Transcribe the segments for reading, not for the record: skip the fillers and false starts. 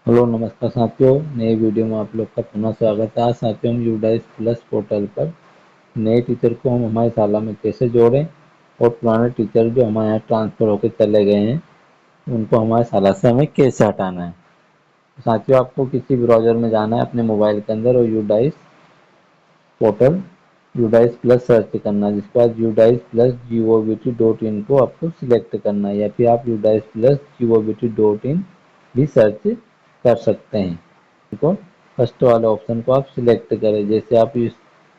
Hello नमस्कार साथियों, नए वीडियो में आप लोग का पुनः स्वागत है। आज साथियों हम यूडाइस प्लस पोर्टल पर नए टीचर को हम हमारी शाला में कैसे जोड़ें और पुराने टीचर जो हमारे यहाँ ट्रांसफ़र होकर चले गए हैं उनको हमारे शाला से हमें कैसे हटाना है। तो साथियों आपको किसी ब्राउज़र में जाना है अपने मोबाइल के अंदर और UDISE portal UDISE plus search करना है, जिसके बाद यूडाइस प्लस GOVT.in को आपको सिलेक्ट करना है, या फिर आप यूडाइस प्लस GOVT.in भी सर्च कर सकते हैं। को फर्स्ट वाले ऑप्शन को आप सिलेक्ट करें। जैसे आप इस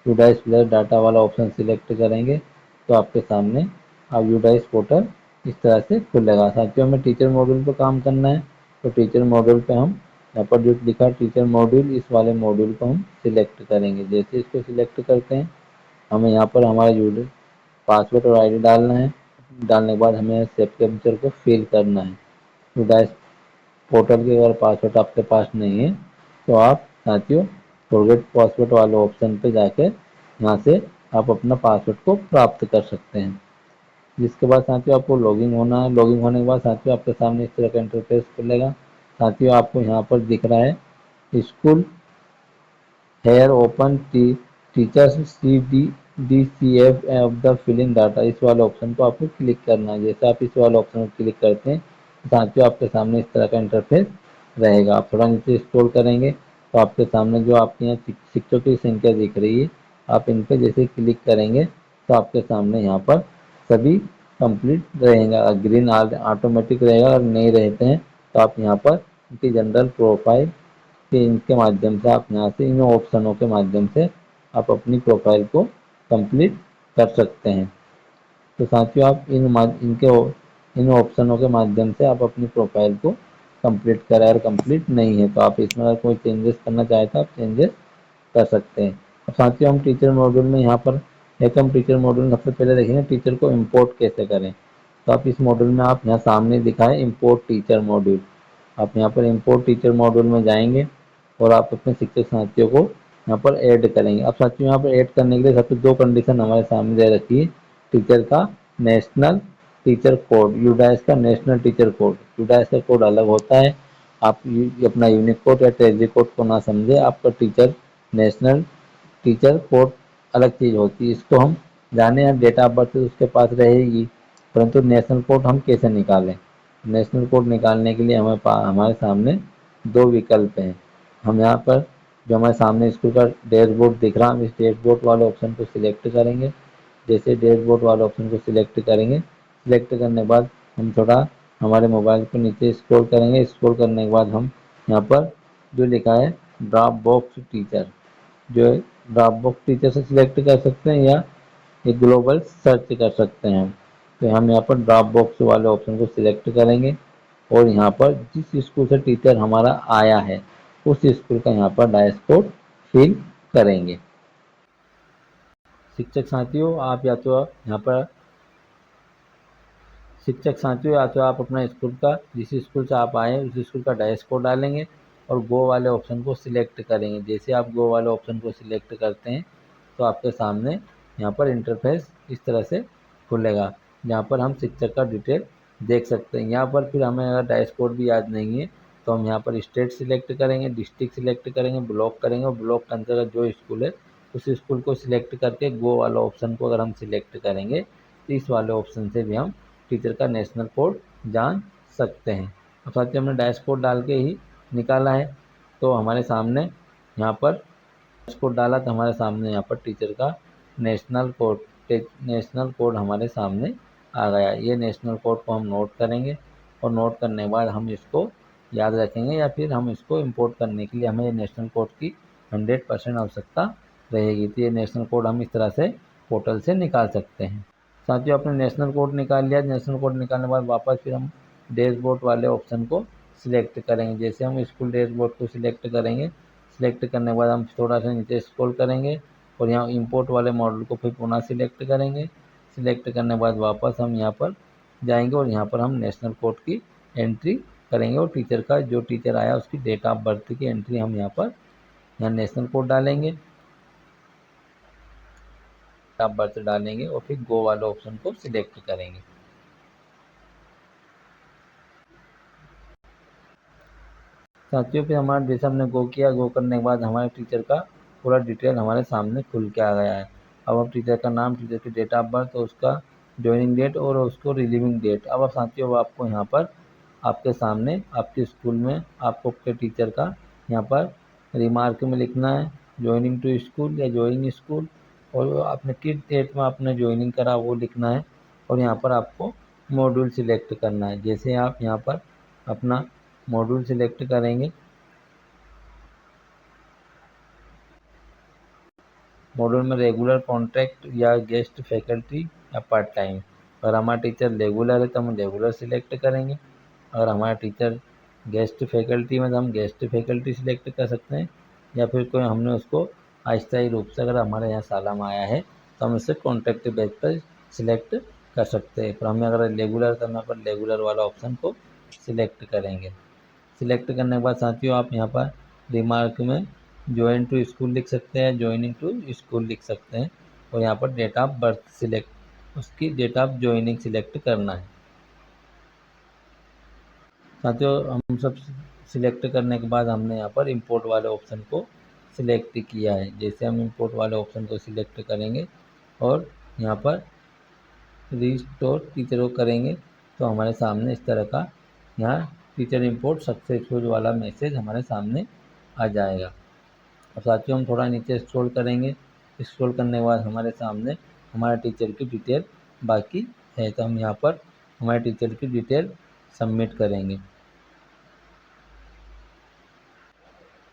यूडाइस प्लस डाटा वाला ऑप्शन सिलेक्ट करेंगे तो आपके सामने आप यूडाइस पोर्टल इस तरह से खुलेगा। साथियों हमें टीचर मॉड्यूल पर काम करना है, तो टीचर मॉड्यूल पे हम यहाँ पर जो लिखा है टीचर मॉड्यूल, इस वाले मॉड्यूल को हम सिलेक्ट करेंगे। जैसे इसको सिलेक्ट करते हैं हमें यहाँ पर हमारा यूजर पासवर्ड और आईडी डालना है। डालने के बाद हमें सेव कैप्चर को फिल करना है। यूडाइस पोर्टल के अगर पासवर्ड आपके पास नहीं है तो आप साथियों फॉरगेट पासवर्ड वाले ऑप्शन पे जाके यहाँ से आप अपना पासवर्ड को प्राप्त कर सकते हैं। जिसके बाद साथियों आपको लॉगिन होना है। लॉगिन होने के बाद साथियों आपके सामने इस तरह का इंटरफेस खुलेगा। साथियों आपको यहाँ पर दिख रहा है school here open teachers CDDCF of the filling data, इस वाले ऑप्शन को आपको क्लिक करना है। जैसे आप इस वाले ऑप्शन को क्लिक करते हैं तो साथियों आपके सामने इस तरह का इंटरफेस रहेगा। आप थोड़ा नीचे स्क्रॉल करेंगे तो आपके सामने जो आपके यहाँ शिक्षकों की संख्या दिख रही है, आप इन पर जैसे क्लिक करेंगे तो आपके सामने यहाँ पर सभी कंप्लीट रहेगा। ग्रीन ऑटोमेटिक रहेगा और नहीं रहते हैं तो आप यहाँ पर इनकी जनरल प्रोफाइल कि इनके माध्यम से आप यहाँ से इन ऑप्शनों के माध्यम से आप अपनी प्रोफाइल को कंप्लीट कर सकते हैं। तो साथियों आप इन ऑप्शनों के माध्यम से आप अपनी प्रोफाइल को कंप्लीट करें। और कंप्लीट नहीं है तो आप इसमें अगर कोई चेंजेस करना चाहे तो आप चेंजेस कर सकते हैं। अब साथियों हम टीचर मॉड्यूल में यहाँ पर हम टीचर मॉड्यूल में सबसे पहले देखेंगे टीचर को इम्पोर्ट कैसे करें। तो आप इस मॉड्यूल में आप यहाँ सामने दिखाए इम्पोर्ट टीचर मॉड्यूल, आप यहाँ पर इम्पोर्ट टीचर मॉड्यूल में जाएंगे और आप अपने शिक्षक साथियों को यहाँ पर ऐड करेंगे। अब साथियों यहाँ पर ऐड करने के लिए सबसे दो कंडीशन हमारे सामने दे रखी है। टीचर का नेशनल टीचर कोड, यूडाइस का नेशनल टीचर कोड, यूडाइस का कोड अलग होता है। आप अपना यूनिक कोड या ट्रेजरी कोड को ना समझे, आपका टीचर नेशनल टीचर कोड अलग चीज़ होती है। इसको हम जाने या डेट ऑफ बर्थ उसके पास रहेगी, परंतु नेशनल कोड हम कैसे निकालें। नेशनल कोड निकालने के लिए हमारे सामने दो विकल्प हैं। हम यहाँ पर जो हमारे सामने स्कूल का डैशबोर्ड दिख रहा है, हम इस डैशबोर्ड वाले ऑप्शन को सिलेक्ट करेंगे। जैसे डैशबोर्ड वाले ऑप्शन को सिलेक्ट करेंगे, सिलेक्ट करने के बाद हम थोड़ा हमारे मोबाइल पर नीचे स्क्रॉल करेंगे। स्क्रॉल करने के बाद हम यहाँ पर जो लिखा है ड्रॉप बॉक्स टीचर, जो है ड्रॉप बॉक्स टीचर से सिलेक्ट कर सकते हैं या एक ग्लोबल सर्च कर सकते हैं। तो हम यहाँ पर ड्रॉप बॉक्स वाले ऑप्शन को सिलेक्ट करेंगे और यहाँ पर जिस स्कूल से टीचर हमारा आया है उस स्कूल का यहाँ पर डैशबोर्ड फिल करेंगे। शिक्षक साथियों आप या तो यहाँ पर शिक्षक साथियों या तो आप अपना स्कूल का जिस स्कूल से आप आए हैं उस स्कूल का डैशबोर्ड डालेंगे और गो वाले ऑप्शन को सिलेक्ट करेंगे। जैसे आप गो वाले ऑप्शन को सिलेक्ट करते हैं तो आपके सामने यहाँ पर इंटरफेस इस तरह से खुलेगा, जहाँ पर हम शिक्षक का डिटेल देख सकते हैं। यहाँ पर फिर हमें अगर डैशबोर्ड भी याद नहीं है तो हम यहाँ पर स्टेट सिलेक्ट करेंगे, डिस्ट्रिक्ट सिलेक्ट करेंगे, ब्लॉक करेंगे और ब्लॉक के अंतर्गत जो स्कूल है उस स्कूल को सिलेक्ट करके गो वाला ऑप्शन को अगर हम सिलेक्ट करेंगे तो इस वाले ऑप्शन से भी हम टीचर का नेशनल कोड जान सकते हैं। अब साथियों हमने डैशबोर्ड डाल के ही निकाला है तो हमारे सामने यहाँ पर डैशबोर्ड डाला तो हमारे सामने यहाँ पर टीचर का नेशनल कोड नेशनल कोड हमारे सामने आ गया। ये नेशनल कोड को हम नोट करेंगे और नोट करने के बाद हम इसको याद रखेंगे या फिर हम इसको इंपोर्ट करने के लिए हमें ये नेशनल कोड की 100% आवश्यकता रहेगी। तो ये नेशनल कोड हम इस तरह से पोर्टल से निकाल सकते हैं। साथियों आपने नेशनल कोड निकाल लिया। नेशनल कोड निकालने के बाद वापस फिर हम डैशबोर्ड वाले ऑप्शन को सिलेक्ट करेंगे। जैसे हम स्कूल डैशबोर्ड को सिलेक्ट करेंगे, सिलेक्ट करने के बाद हम थोड़ा सा नीचे स्क्रॉल करेंगे और यहाँ इंपोर्ट वाले मॉडल को फिर पुनः सिलेक्ट करेंगे। सिलेक्ट करने के बाद वापस हम यहाँ पर जाएंगे और यहाँ पर हम नेशनल कोड की एंट्री करेंगे और टीचर का जो टीचर आया उसकी डेट ऑफ बर्थ की एंट्री हम यहाँ नेशनल कोड डालेंगे, डेट ऑफ बर्थ डालेंगे और फिर गो वाले ऑप्शन को सिलेक्ट करेंगे। साथियों फिर हमारा जैसे हमने गो किया, गो करने के बाद हमारे टीचर का पूरा डिटेल हमारे सामने खुल के आ गया है। अब हम टीचर का नाम, टीचर की डेट ऑफ बर्थ और उसका ज्वाइनिंग डेट और उसको रिलीविंग डेट। अब साथियों आपको यहाँ पर आपके सामने आपके स्कूल में आपको आपके टीचर का यहाँ पर रिमार्क में लिखना है ज्वाइनिंग टू स्कूल या ज्वाइनिंग स्कूल, और आपने किस डेट में आपने ज्वाइनिंग करा वो लिखना है। और यहाँ पर आपको मॉड्यूल सिलेक्ट करना है। जैसे आप यहाँ पर अपना मॉड्यूल सिलेक्ट करेंगे, मॉड्यूल में रेगुलर, कॉन्ट्रैक्ट या गेस्ट फैकल्टी या पार्ट टाइम। अगर हमारा टीचर रेगुलर है तो हम रेगुलर सिलेक्ट करेंगे, अगर हमारा टीचर गेस्ट फैकल्टी में तो हम गेस्ट फैकल्टी सिलेक्ट कर सकते हैं, या फिर कोई हमने उसको अस्थायी रूप से अगर हमारे यहाँ साला में आया है तो हम इसे कॉन्ट्रैक्ट बेस पर सिलेक्ट कर सकते हैं। पर हमें अगर रेगुलर करना पर रेगुलर वाला ऑप्शन को सिलेक्ट करेंगे। सिलेक्ट करने के बाद साथियों आप यहाँ पर रिमार्क में ज्वाइन टू स्कूल लिख सकते हैं, ज्वाइनिंग टू स्कूल लिख सकते हैं, और यहाँ पर डेट ऑफ बर्थ सिलेक्ट, उसकी डेट ऑफ ज्वाइनिंग सिलेक्ट करना है। साथियों हम सब सिलेक्ट करने के बाद हमने यहाँ पर इंपोर्ट वाले ऑप्शन को सिलेक्ट किया है। जैसे हम इंपोर्ट वाले ऑप्शन को सिलेक्ट करेंगे और यहाँ पर रिस्टोर टीचर को करेंगे तो हमारे सामने इस तरह का यहाँ टीचर इंपोर्ट सक्सेसफुल वाला मैसेज हमारे सामने आ जाएगा। अब साथियों हम थोड़ा नीचे स्क्रॉल करेंगे, स्क्रॉल करने के बाद हमारे सामने हमारे टीचर की डिटेल बाकी है, तो हम यहाँ पर हमारे टीचर की डिटेल सबमिट करेंगे।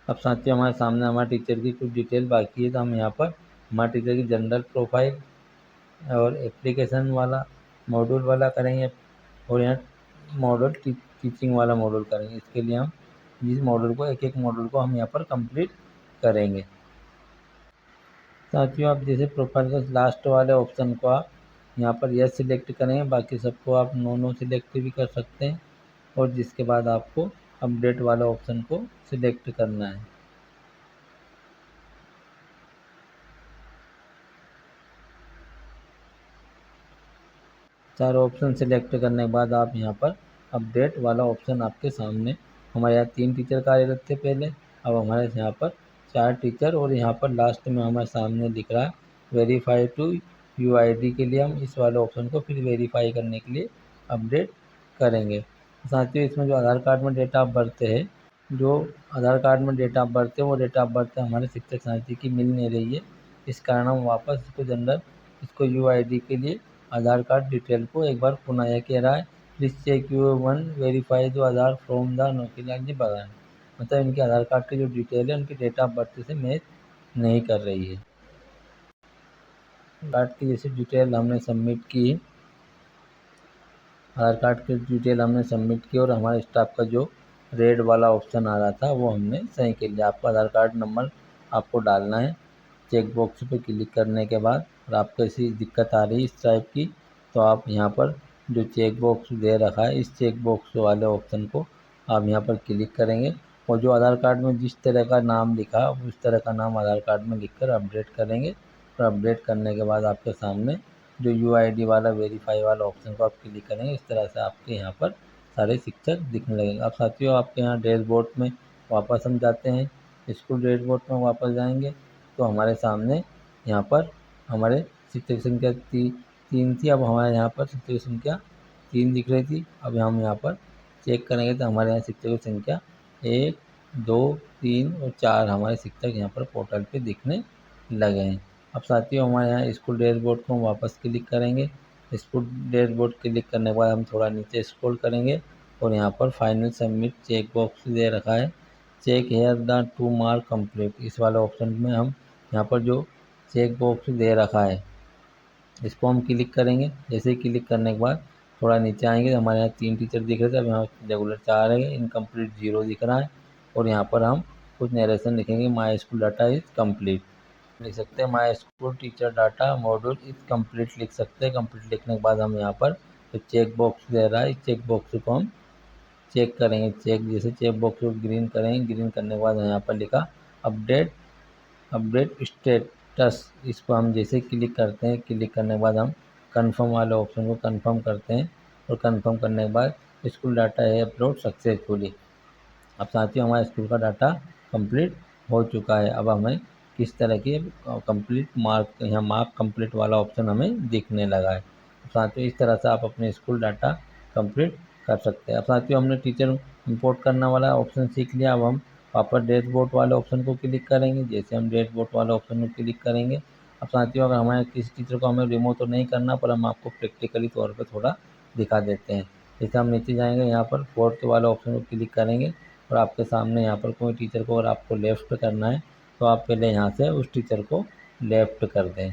अब साथियों हमारे सामने हमारे टीचर की कुछ डिटेल बाकी है, तो हम यहाँ पर हमारे टीचर की जनरल प्रोफाइल और एप्लीकेशन वाला मॉड्यूल वाला करेंगे, और यहाँ मॉडल टीचिंग वाला मॉड्यूल करेंगे। इसके लिए हम इस मॉड्यूल को एक एक मॉड्यूल को हम यहाँ पर कंप्लीट करेंगे। साथियों आप जैसे प्रोफाइल के लास्ट वाले ऑप्शन को आप यहाँ पर यस सिलेक्ट करेंगे, बाकी सबको आप नो नो सिलेक्ट भी कर सकते हैं, और जिसके बाद आपको अपडेट वाला ऑप्शन को सिलेक्ट करना है। चार ऑप्शन सिलेक्ट करने के बाद आप यहाँ पर अपडेट वाला ऑप्शन आपके सामने, हमारे यहाँ 3 टीचर कार्यरत थे पहले, अब हमारे यहाँ पर 4 टीचर, और यहाँ पर लास्ट में हमारे सामने दिख रहा है वेरीफाई टू यूआईडी के लिए हम इस वाले ऑप्शन को फिर वेरीफाई करने के लिए अपडेट करेंगे। साथियों इसमें जो आधार कार्ड में डेट ऑफ बर्थ है, जो आधार कार्ड में डेट ऑफ बर्थ है वो डेट ऑफ बर्थ हमारे शिक्षक साथी की मिल नहीं रही है। इस कारण हम वापस इसको जनरल इसको यूआईडी के लिए आधार कार्ड डिटेल को एक बार पुनः यह कह रहा है please check you one verify जो आधार फ्रॉम द नौकरी बगान, मतलब इनके आधार कार्ड की जो डिटेल है उनकी डेट ऑफ बर्थ से मैच नहीं कर रही है। कार्ड की जैसे डिटेल हमने सबमिट की, आधार कार्ड की डिटेल हमने सबमिट की और हमारे स्टाफ का जो रेड वाला ऑप्शन आ रहा था वो हमने सही कर लिया। आपका आधार कार्ड नंबर आपको डालना है, चेक बॉक्स पे क्लिक करने के बाद, और आपको ऐसी दिक्कत आ रही है इस टाइप की, तो आप यहाँ पर जो चेक बॉक्स दे रखा है इस चेक बॉक्स वाले ऑप्शन को आप यहाँ पर क्लिक करेंगे, और जो आधार कार्ड में जिस तरह का नाम लिखा उस तरह का नाम आधार कार्ड में लिखकर अपडेट करेंगे। और अपडेट करने के बाद आपके सामने जो यूआईडी वाला वेरीफाई वाला ऑप्शन को आप क्लिक करेंगे, इस तरह से आपके यहाँ पर सारे शिक्षक दिखने लगेंगे। अब साथियों आपके यहाँ डैशबोर्ड में वापस हम जाते हैं, स्कूल डैशबोर्ड में वापस जाएंगे तो हमारे सामने यहाँ पर हमारे शिक्षक संख्या 3 थी, अब हमारे यहाँ पर शिक्षक संख्या 3 दिख रही थी। अब हम यहाँ पर चेक करेंगे तो हमारे यहाँ शिक्षक की संख्या 1 2 3 और 4 हमारे शिक्षक यहाँ पर पोर्टल पे दिखने लगे हैं। अब साथियों हमारे यहाँ स्कूल डैशबोर्ड को हम वापस क्लिक करेंगे, स्कूल डैशबोर्ड क्लिक करने के बाद हम थोड़ा नीचे स्क्रॉल करेंगे और यहाँ पर फाइनल सबमिट चेक बॉक्स दे रखा है, check here the to mark complete, इस वाले ऑप्शन में हम यहाँ पर जो चेक बॉक्स दे रखा है इसको हम क्लिक करेंगे। जैसे ही क्लिक करने के बाद थोड़ा नीचे आएंगे तो हमारे यहाँ 3 टीचर दिख रहे थे, अब यहाँ रेगुलर 4 है, इनकम्प्लीट 0 दिख रहा है, और यहाँ पर हम कुछ नरेशन लिखेंगे my school data is complete लिख सकते हैं, my school teacher data module is complete लिख सकते हैं। कम्प्लीट लिखने के बाद हम यहाँ पर जो चेक बॉक्स दे रहा है इस चेक बॉक्स को हम चेक करेंगे, चेक जैसे चेक बॉक्स को ग्रीन करेंगे, ग्रीन करने के बाद यहाँ पर लिखा अपडेट अपडेट स्टेटस, इसको हम जैसे क्लिक करते हैं, क्लिक करने के बाद हम कंफर्म वाले ऑप्शन को कंफर्म करते हैं, और कंफर्म करने के बाद स्कूल डाटा है अपलोड सक्सेसफुली। अब साथियों हमारे स्कूल का डाटा कंप्लीट हो चुका है। अब हमें किस तरह की कंप्लीट मार्क, यहाँ मार्क कंप्लीट वाला ऑप्शन हमें दिखने लगा है। साथियों इस तरह से आप अपने स्कूल डाटा कंप्लीट कर सकते हैं। अब साथियों हमने टीचर इंपोर्ट करने वाला ऑप्शन सीख लिया। अब हम वापस डैशबोर्ड वाले ऑप्शन को क्लिक करेंगे। जैसे हम डैशबोर्ड वाले ऑप्शन को क्लिक करेंगे, अब साथियों अगर हमारे किसी टीचर को हमें रिमूव तो नहीं करना, पर हम आपको प्रैक्टिकली तौर पर थोड़ा दिखा देते हैं। जैसे हम नीचे जाएंगे, यहाँ पर फोर्थ वाले ऑप्शन को क्लिक करेंगे और आपके सामने यहाँ पर कोई टीचर को अगर आपको लेफ़्ट करना है तो आप पहले यहाँ से उस टीचर को लेफ़्ट कर दें।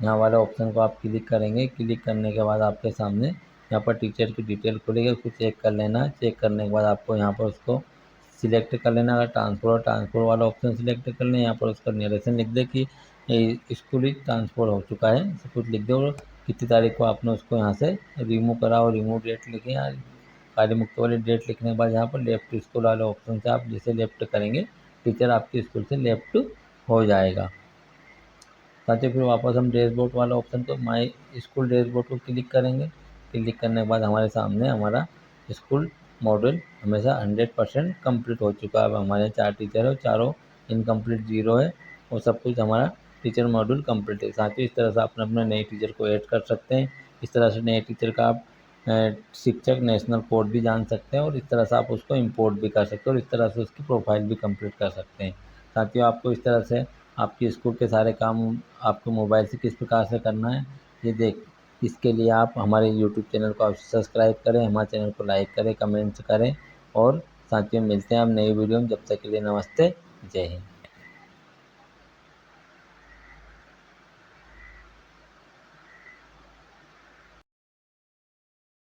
यहाँ वाले ऑप्शन को आप क्लिक करेंगे। क्लिक करने के बाद आपके सामने यहाँ पर टीचर की डिटेल खुलेगी, उसको चेक कर लेना है। चेक करने के बाद आपको यहाँ पर उसको सिलेक्ट कर लेना। अगर ट्रांसफ़र वाला ऑप्शन सिलेक्ट कर लें, यहाँ पर उसका न्यूरेशन लिख दे कि स्कूल ही ट्रांसफ़र हो चुका है, सब कुछ लिख दो और कितनी तारीख को आपने उसको यहाँ से रिमूव करा और रिमूव डेट लिखें। यहाँ कार्य मुक्त वाली डेट लिखने के बाद यहाँ पर लेफ्ट स्कूल वाले ऑप्शन से आप जैसे लेफ्ट करेंगे, टीचर आपके स्कूल से लेफ्ट हो जाएगा। साथियों फिर वापस हम डैशबोर्ड वाला ऑप्शन को माई स्कूल डैशबोर्ड को क्लिक करेंगे। क्लिक करने के बाद हमारे सामने हमारा स्कूल मॉड्यूल हमेशा 100% कंप्लीट हो चुका है। अब हमारे 4 टीचर है, चारों इनकम्प्लीट 0 है और सब कुछ हमारा टीचर मॉड्यूल कंप्लीट है। साथियों इस तरह से आप अपने नए टीचर को ऐड कर सकते हैं। इस तरह से नए टीचर का आप शिक्षक नेशनल कोड भी जान सकते हैं और इस तरह से आप उसको इंपोर्ट भी कर सकते हैं और इस तरह से उसकी प्रोफाइल भी कंप्लीट कर सकते हैं। साथियों आपको इस तरह से आपके स्कूल के सारे काम आपको मोबाइल से किस प्रकार से करना है, ये देख इसके लिए आप हमारे यूट्यूब चैनल को सब्सक्राइब करें, हमारे चैनल को लाइक करें, कमेंट्स करें और साथियों मिलते हैं आप नई वीडियो में। जब तक के लिए नमस्ते, जय हिंद।